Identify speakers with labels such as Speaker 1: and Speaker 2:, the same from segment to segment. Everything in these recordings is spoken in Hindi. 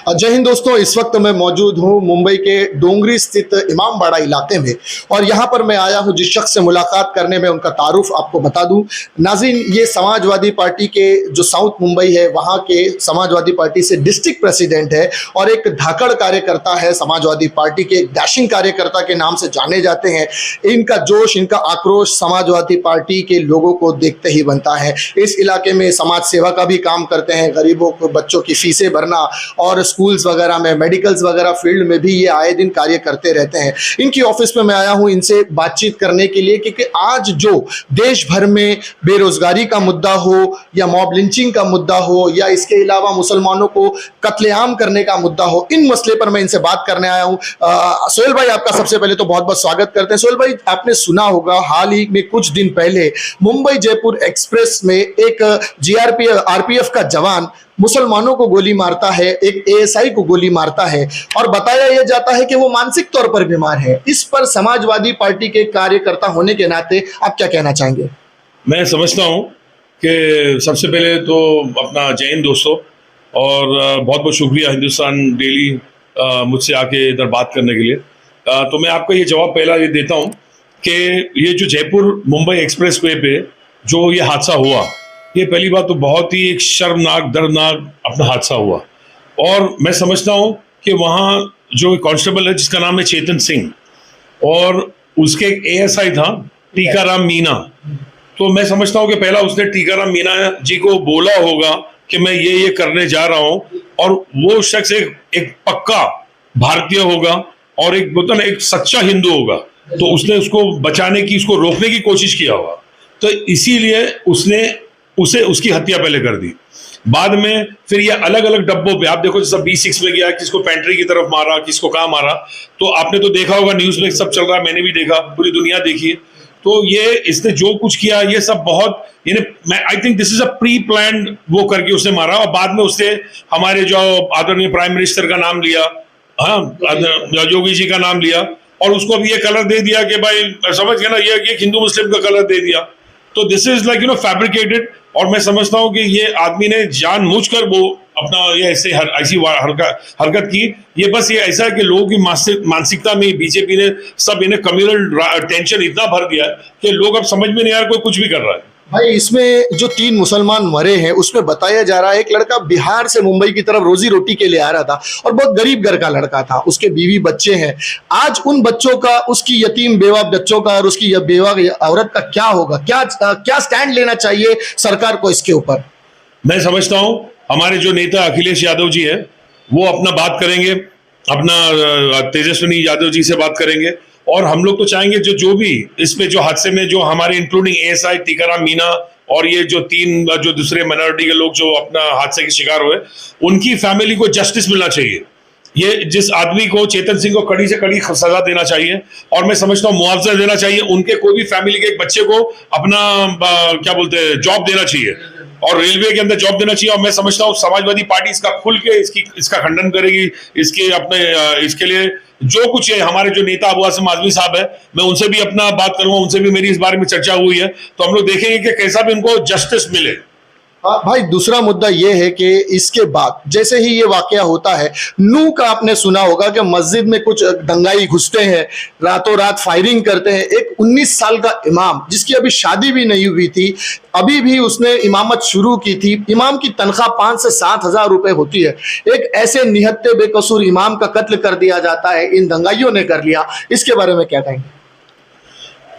Speaker 1: जय हिंद दोस्तों, इस वक्त मैं मौजूद हूं मुंबई के डोंगरी स्थित इमामबाड़ा इलाके में और यहां पर मैं आया हूं जिस शख्स से मुलाकात करने में। उनका तारुफ आपको बता दूं। नाज़रीन, ये समाजवादी पार्टी के जो साउथ मुंबई है वहां के समाजवादी पार्टी से डिस्ट्रिक्ट प्रेसिडेंट है और एक धाकड़ कार्यकर्ता है। समाजवादी पार्टी के एक डैशिंग कार्यकर्ता के नाम से जाने जाते हैं। इनका जोश, इनका आक्रोश समाजवादी पार्टी के लोगों को देखते ही बनता है। इस इलाके में समाज सेवा का भी काम करते हैं, गरीबों को बच्चों की फीसें भरना और स्कूल्स वगैरह में, मेडिकल्स वगैरह फील्ड में भी ये आए दिन कार्य करते रहते हैं। इनकी ऑफिस में मैं आया हूं इनसे बातचीत करने के लिए, क्योंकि आज जो देश भर में बेरोजगारी का मुद्दा हो या मॉब लिंचिंग का मुद्दा हो या इसके अलावा मुसलमानों को कत्लेआम करने का मुद्दा हो, इन मसले पर मैं इनसे बात करने आया हूं। सोहेल भाई, आपका सबसे पहले तो बहुत बहुत स्वागत करते हैं। सोहेल भाई, आपने सुना होगा हाल ही में कुछ दिन पहले मुंबई जयपुर एक्सप्रेस में एक आरपीएफ का जवान मुसलमानों को गोली मारता है, एक एएसआई को गोली मारता है और बताया यह जाता है कि वो मानसिक तौर पर बीमार है। इस पर समाजवादी पार्टी के कार्यकर्ता होने के नाते आप क्या कहना चाहेंगे?
Speaker 2: मैं समझता हूं कि सबसे पहले तो अपना जय हिंद दोस्तों, और बहुत बहुत शुक्रिया हिंदुस्तान डेली मुझसे आके इधर बात करने के लिए। तो मैं आपको ये जवाब पहला ये देता हूं कि ये जो जयपुर मुंबई एक्सप्रेस वे पे जो ये हादसा हुआ, ये पहली बात तो बहुत ही एक शर्मनाक, दर्दनाक अपना हादसा हुआ। और मैं समझता हूँ कि वहाँ जो कांस्टेबल है जिसका नाम है चेतन सिंह, और उसके एक एएसआई था टीकाराम मीना। तो मैं समझता हूँ कि पहला उसने टीकाराम मीना जी को बोला होगा कि मैं ये करने जा रहा हूँ, और वो शख्स एक पक्का भारतीय होगा और एक बोलता ना एक सच्चा हिंदू होगा, तो उसने उसको बचाने की, उसको रोकने की कोशिश किया होगा। तो इसीलिए उसने उसकी हत्या पहले कर दी। बाद में फिर ये अलग अलग डब्बों पे आप देखो, जैसा B6 में गया, किसको पेंट्री की तरफ मारा, किसको कहाँ मारा, तो आपने तो देखा होगा, न्यूज में सब चल रहा है, मैंने भी देखा, पूरी दुनिया देखी। तो ये इसने जो कुछ किया ये सब बहुत, I think this is a pre planned वो करके उसने मारा। और बाद में उसने हमारे जो आदरणीय प्राइम मिनिस्टर का नाम लिया, हाँ, योगी जी का नाम लिया, और उसको अब ये कलर दे दिया कि भाई समझ गया ना, ये हिंदू मुस्लिम का कलर दे दिया। तो दिस इज लाइक फैब्रिकेटेड। और मैं समझता हूँ कि ये आदमी ने जानबूझकर वो अपना ये ऐसी हरकत की। ये बस ये ऐसा है कि लोगों की मानसिकता में बीजेपी ने सब इन्हें कम्युनल टेंशन इतना भर दिया कि लोग अब समझ में नहीं आ रहा कोई कुछ भी कर रहा है।
Speaker 1: भाई, इसमें जो 3 मुसलमान मरे हैं उसमें बताया जा रहा है एक लड़का बिहार से मुंबई की तरफ रोजी रोटी के लिए आ रहा था और बहुत गरीब घर का लड़का था, उसके बीवी बच्चे हैं। आज उन बच्चों का, उसकी यतीम बेवा बच्चों का और उसकी बेवा औरत का क्या होगा? क्या स्टैंड लेना चाहिए सरकार को इसके ऊपर?
Speaker 2: मैं समझता हूँ हमारे जो नेता अखिलेश यादव जी है वो अपना बात करेंगे, अपना तेजस्विनी यादव जी से बात करेंगे, और हम लोग तो चाहेंगे जो भी इसमें जो हादसे में जो हमारे इंक्लूडिंग एएसआई टीकाराम मीना और ये जो 3 जो दूसरे माइनॉरिटी के लोग जो अपना हादसे के शिकार हुए, उनकी फैमिली को जस्टिस मिलना चाहिए। ये जिस आदमी को, चेतन सिंह को, कड़ी से कड़ी सजा देना चाहिए, और मैं समझता हूँ मुआवजा देना चाहिए। उनके कोई भी फैमिली के एक बच्चे को अपना क्या बोलते हैं जॉब देना चाहिए, और रेलवे के अंदर जॉब देना चाहिए। और मैं समझता हूँ समाजवादी पार्टी इसका खुल के इसका खंडन करेगी। इसके लिए जो कुछ है, हमारे जो नेता अबू आसिम आजमी साहब है, मैं उनसे भी अपना बात करूंगा, उनसे भी मेरी इस बारे में चर्चा हुई है, तो हम लोग देखेंगे कि कैसा भी उनको जस्टिस मिले।
Speaker 1: भाई, दूसरा मुद्दा यह है कि इसके बाद जैसे ही ये वाकया होता है, नू का आपने सुना होगा कि मस्जिद में कुछ दंगाई घुसते हैं, रातों रात फायरिंग करते हैं। एक 19 साल का इमाम जिसकी अभी शादी भी नहीं हुई थी, अभी भी उसने इमामत शुरू की थी। इमाम की तनख्वाह 5 से 7 हजार रुपए होती है। एक ऐसे निहत्ते बेकसूर इमाम का कत्ल कर दिया जाता है, इन दंगाइयों ने कर लिया। इसके बारे में क्या कहेंगे?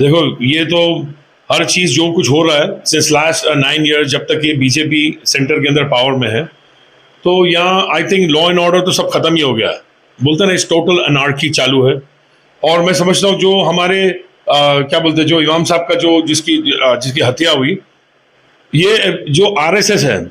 Speaker 2: देखो, ये तो हर चीज जो कुछ हो रहा है सिंस लास्ट 9 ईयर्स, जब तक ये बीजेपी सेंटर के अंदर पावर में है, तो यहाँ I think law and order तो सब खत्म ही हो गया है। बोलते ना, इस टोटल अनार्की चालू है। और मैं समझता हूँ जो हमारे क्या बोलते हैं, जो इमाम साहब का जो जिसकी हत्या हुई, ये जो आरएसएस है,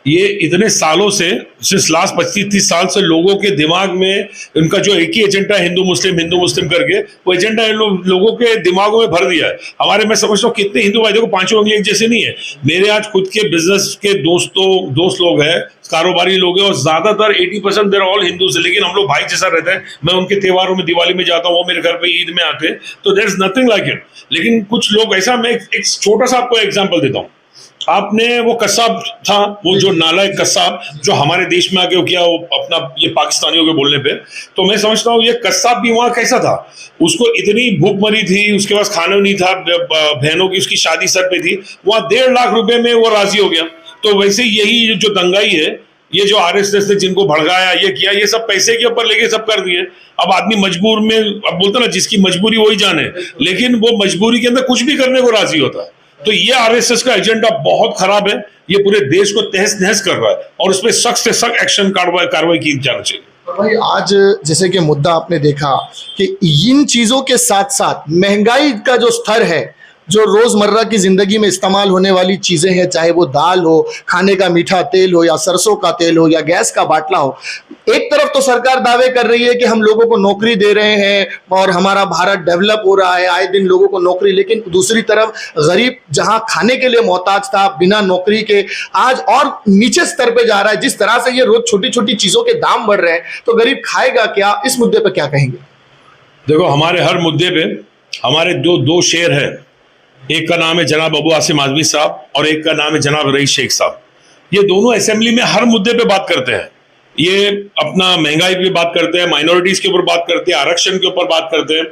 Speaker 2: ये इतने सालों से, सिर्फ लास्ट 25-30 साल से लोगों के दिमाग में उनका जो एक ही एजेंडा है, हिंदू मुस्लिम करके, वो एजेंडा लोगों के दिमागों में भर दिया है। हमारे, मैं समझता हूँ कितने हिंदू भाई, देखो पांचों उंगली एक जैसे नहीं है। मेरे आज खुद के बिजनेस के दोस्त लोग हैं, कारोबारी लोग हैं, और ज्यादातर 80% देर ऑल हिंदूज है, लेकिन हम लोग भाई जैसा रहते हैं। मैं उनके त्योहारों में, दिवाली में जाता हूँ, वो मेरे घर पे ईद में आते हैं, तो there is nothing like it. लेकिन कुछ लोग ऐसा, मैं एक छोटा सा आपको एग्जाम्पल देता हूँ। आपने वो कसाब था, वो जो नालायक कसाब जो हमारे देश में आके किया वो अपना ये पाकिस्तानियों के बोलने पे, तो मैं समझता हूँ ये कसाब भी वहां कैसा था, उसको इतनी भूख मरी थी, उसके पास खाना नहीं था, बहनों की उसकी शादी सर पे थी, वहां 1.5 लाख रुपए में वो राजी हो गया। तो वैसे यही जो दंगाई है, ये जो आरएसएस ने जिनको भड़काया, ये किया, ये सब पैसे के ऊपर लेके सब कर दिए। अब आदमी मजबूर में, अब बोलते ना जिसकी मजबूरी वही जाने, लेकिन वो मजबूरी के अंदर कुछ भी करने को राजी होता है। तो ये आरएसएस का एजेंडा बहुत खराब है, ये पूरे देश को तहस नहस कर रहा है और उसमें सख्त से सख्त एक्शन कार्रवाई की जाना चाहिए।
Speaker 1: भाई आज जैसे कि मुद्दा आपने देखा कि इन चीजों के साथ साथ महंगाई का जो स्तर है, जो रोजमर्रा की जिंदगी में इस्तेमाल होने वाली चीजें हैं, चाहे वो दाल हो, खाने का मीठा तेल हो, या सरसों का तेल हो, या गैस का बाटला हो, एक तरफ तो सरकार दावे कर रही है कि हम लोगों को नौकरी दे रहे हैं और हमारा भारत डेवलप हो रहा है, आए दिन लोगों को नौकरी, लेकिन दूसरी तरफ गरीब जहां खाने के लिए मोहताज था बिना नौकरी के, आज और नीचे स्तर पे जा रहा है। जिस तरह से ये रोज छोटी छोटी चीजों के दाम बढ़ रहे हैं, तो गरीब खाएगा क्या? इस मुद्दे पर क्या कहेंगे?
Speaker 2: देखो, हमारे हर मुद्दे पे हमारे दो शेर है, एक का नाम है जनाब अबू आसिम आजमी साहब और एक का नाम है जनाब रईस शेख साहब। ये दोनों असेंबली में हर मुद्दे पे बात करते हैं। ये अपना महंगाई पे बात करते हैं, माइनॉरिटीज के ऊपर बात करते हैं, आरक्षण के ऊपर बात करते हैं।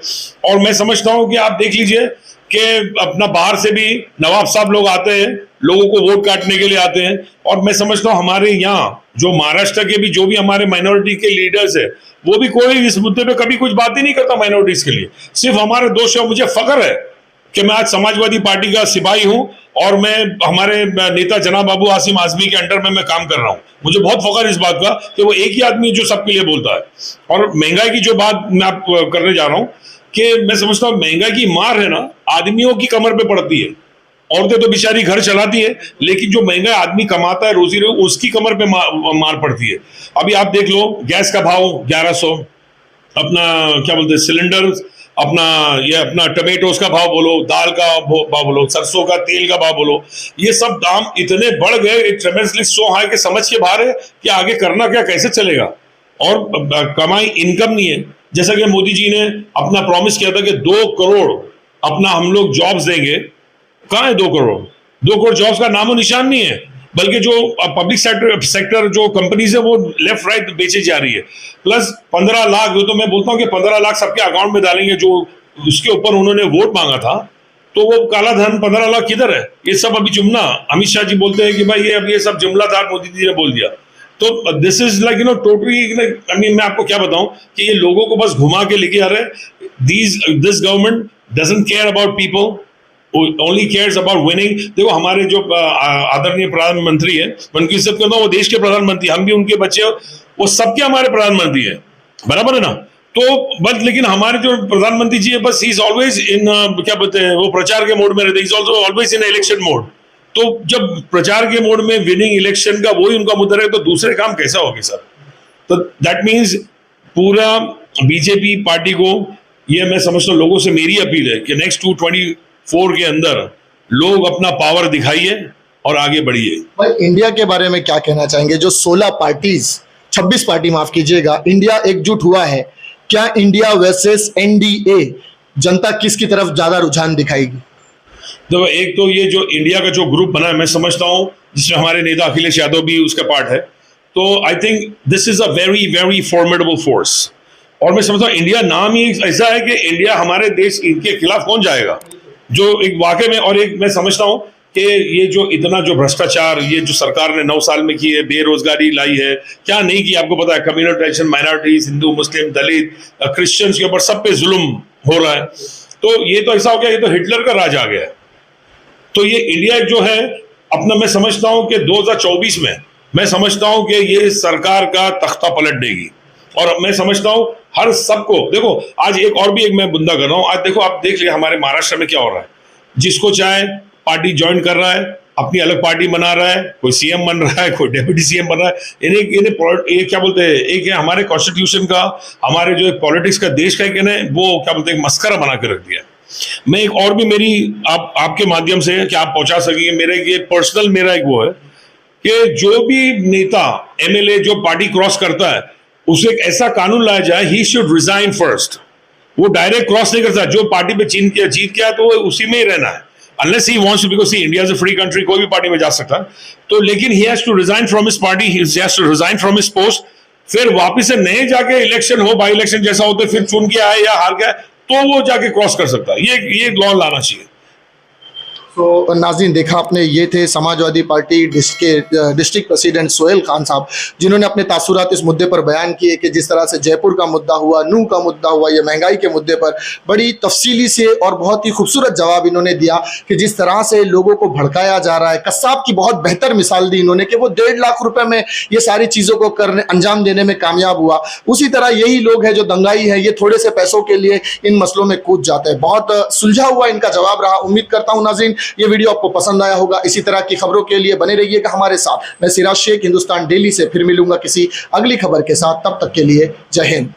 Speaker 2: और मैं समझता हूं कि आप देख लीजिए कि अपना बाहर से भी नवाब साहब लोग आते हैं, लोगों को वोट काटने के लिए आते हैं। और मैं समझता हूं हमारे यहाँ जो महाराष्ट्र के भी जो भी हमारे माइनॉरिटी के लीडर्स है, वो भी कोई इस मुद्दे पे कभी कुछ बात ही नहीं करता माइनॉरिटीज के लिए। सिर्फ हमारे दोस्त है। मुझे फख्र है कि मैं आज समाजवादी पार्टी का सिपाही हूं और मैं हमारे नेता जनाब अबू आसिम आजमी के अंडर में मैं काम कर रहा हूं। मुझे बहुत फख्र इस बात का कि वो एक ही आदमी जो सबके लिए बोलता है। और महंगाई की जो बात मैं आप करने जा रहा हूं कि मैं समझता हूं महंगाई की मार है ना, आदमियों की कमर पे पड़ती है। औरतें तो बेचारी घर चलाती है, लेकिन जो महंगा आदमी कमाता है रोजी रोटी, उसकी कमर पे मार पड़ती है। अभी आप देख लो, गैस का भाव 1100, अपना क्या बोलते हैं सिलेंडर, अपना ये अपना टमेटोज का भाव बोलो, दाल का भाव बोलो, सरसों का तेल का भाव बोलो, ये सब दाम इतने बढ़ गए, ट्रेमेंडसली सो हाई, के समझ के बाहर है कि आगे करना क्या, कैसे चलेगा। और कमाई इनकम नहीं है। जैसा कि मोदी जी ने अपना प्रॉमिस किया था कि 2 करोड़ अपना हम लोग जॉब्स देंगे, कहाँ है 2 करोड़? 2 करोड़ जॉब्स का नामो निशान नहीं है। बल्कि जो पब्लिक सेक्टर जो कंपनीज है वो लेफ्ट राइट बेची जा रही है। प्लस 15 लाख, जो तो मैं बोलता हूँ कि 15 लाख सबके अकाउंट में डालेंगे, जो उसके ऊपर उन्होंने वोट मांगा था, तो वो काला धन 15 लाख किधर है? ये सब अभी जुमला, अमित शाह जी बोलते हैं कि भाई ये अब ये सब जुमला था, मोदी जी ने बोल दिया। तो दिस इज लाइक टोटली, मैं आपको क्या बताऊं कि ये लोगों को बस घुमा के लेके आ रहे हैं। This government doesn't care about people, only cares about winning. देखो, हमारे जो आदरणीय प्रधानमंत्री है, मैं उनकी इज्जत करता हूँ, वो देश के प्रधानमंत्री, हम भी उनके बच्चे, वो सबके हमारे प्रधानमंत्री है, बराबर है ना। तो बस लेकिन हमारे जो प्रधानमंत्री जी है, बस ही इज ऑलवेज इन क्या बोलते हैं, वो प्रचार के मोड में रहते हैं, is also always in election mode. तो जब प्रचार के मोड में विनिंग इलेक्शन का वही उनका मुद्दा है, तो दूसरे काम कैसा होगी सर? तो दैट मीन्स पूरा बीजेपी पार्टी को, ये मैं समझता हूँ, लोगों से मेरी अपील है कि नेक्स्ट 224 के अंदर लोग अपना पावर दिखाइए और आगे बढ़िए।
Speaker 1: भाई इंडिया के बारे में क्या कहना चाहेंगे? जो 16 पार्टीज, 26 पार्टी माफ कीजिएगा, इंडिया एकजुट हुआ है, क्या इंडिया वर्सेस एनडीए जनता किसकी तरफ ज्यादा रुझान दिखाएगी?
Speaker 2: देखो, एक तो ये जो इंडिया का जो ग्रुप बना है, मैं समझता हूं जिसमें हमारे नेता अखिलेश यादव भी उसका पार्ट है, तो I think this is a very very formidable force. और मैं समझता हूँ इंडिया नाम ही ऐसा है कि इंडिया, हमारे देश, इनके खिलाफ कौन जाएगा, जो एक वाकई में। और एक मैं समझता हूँ कि ये जो इतना जो भ्रष्टाचार ये जो सरकार ने 9 साल में की है, बेरोजगारी लाई है, क्या नहीं की आपको पता है, कम्युनिटी माइनॉरिटीज, हिंदू मुस्लिम दलित क्रिश्चियंस के ऊपर सब पे जुल्म हो रहा है। तो ये तो ऐसा हो गया, ये तो हिटलर का राज आ गया है। तो ये इंडिया जो है अपना, मैं समझता हूं कि 2024 में मैं समझता हूं कि ये सरकार का तख्ता पलट देगी। और मैं समझता हूं हर सबको, देखो आज और भी मैं बुंदा कर रहा हूं, आज देखो, आप देख लिया हमारे महाराष्ट्र में क्या हो रहा है। जिसको चाहे पार्टी ज्वाइन कर रहा है, अपनी अलग पार्टी बना रहा है, कोई सीएम बन रहा है, कोई डेप्यूटी सीएम बन रहा है। इन्हें क्या बोलते हैं, एक है हमारे कॉन्स्टिट्यूशन का, हमारे जो पॉलिटिक्स का, देश का, वो क्या बोलते हैं, मस्करा बना के रख दिया। मैं एक और भी मेरी आपके माध्यम से कि आप पहुंचा सकेंगे, मेरा एक पर्सनल मेरा एक वो है कि जो भी नेता एमएलए जो पार्टी क्रॉस करता है, उसे एक ऐसा कानून लाया जाए, ही शुड रिजाइन फर्स्ट। वो डायरेक्ट क्रॉस नहीं कर सकता, जो पार्टी पे जीत गया तो वो उसी में ही रहना है। Unless he wants to, because see India is a free country, कोई भी पार्टी में जा सकता है। तो लेकिन he has to resign from his party, he has to resign from his post, फिर वापिस से नहीं जाके इलेक्शन हो, बाई इलेक्शन जैसा होता है, फिर चुन के आए या हार गया तो वो जाके क्रॉस कर सकता है। ये लॉ लाना चाहिए।
Speaker 1: तो नाज़रीन, देखा आपने, ये थे Samajwadi party district president Sohail Khan साहब, जिन्होंने अपने तासुरात इस मुद्दे पर बयान किए कि जिस तरह से जयपुर का मुद्दा हुआ, नूह का मुद्दा हुआ, ये महंगाई के मुद्दे पर बड़ी तफसीली से और बहुत ही खूबसूरत जवाब इन्होंने दिया कि जिस तरह से लोगों को भड़काया जा रहा है। कस्साब की बहुत बेहतर मिसाल दी इन्होंने कि वो 1.5 लाख रुपए में ये सारी चीज़ों को अंजाम देने में कामयाब हुआ। उसी तरह यही लोग हैं जो दंगाई हैं, ये थोड़े से पैसों के लिए इन मसलों में कूद जाते हैं। बहुत सुलझा हुआ इनका जवाब रहा। उम्मीद करता हूँ नाज़रीन ये वीडियो आपको पसंद आया होगा। इसी तरह की खबरों के लिए बने रहिएगा हमारे साथ। मैं सिराज शेख, हिंदुस्तान डेली से फिर मिलूंगा किसी अगली खबर के साथ। तब तक के लिए जय हिंद।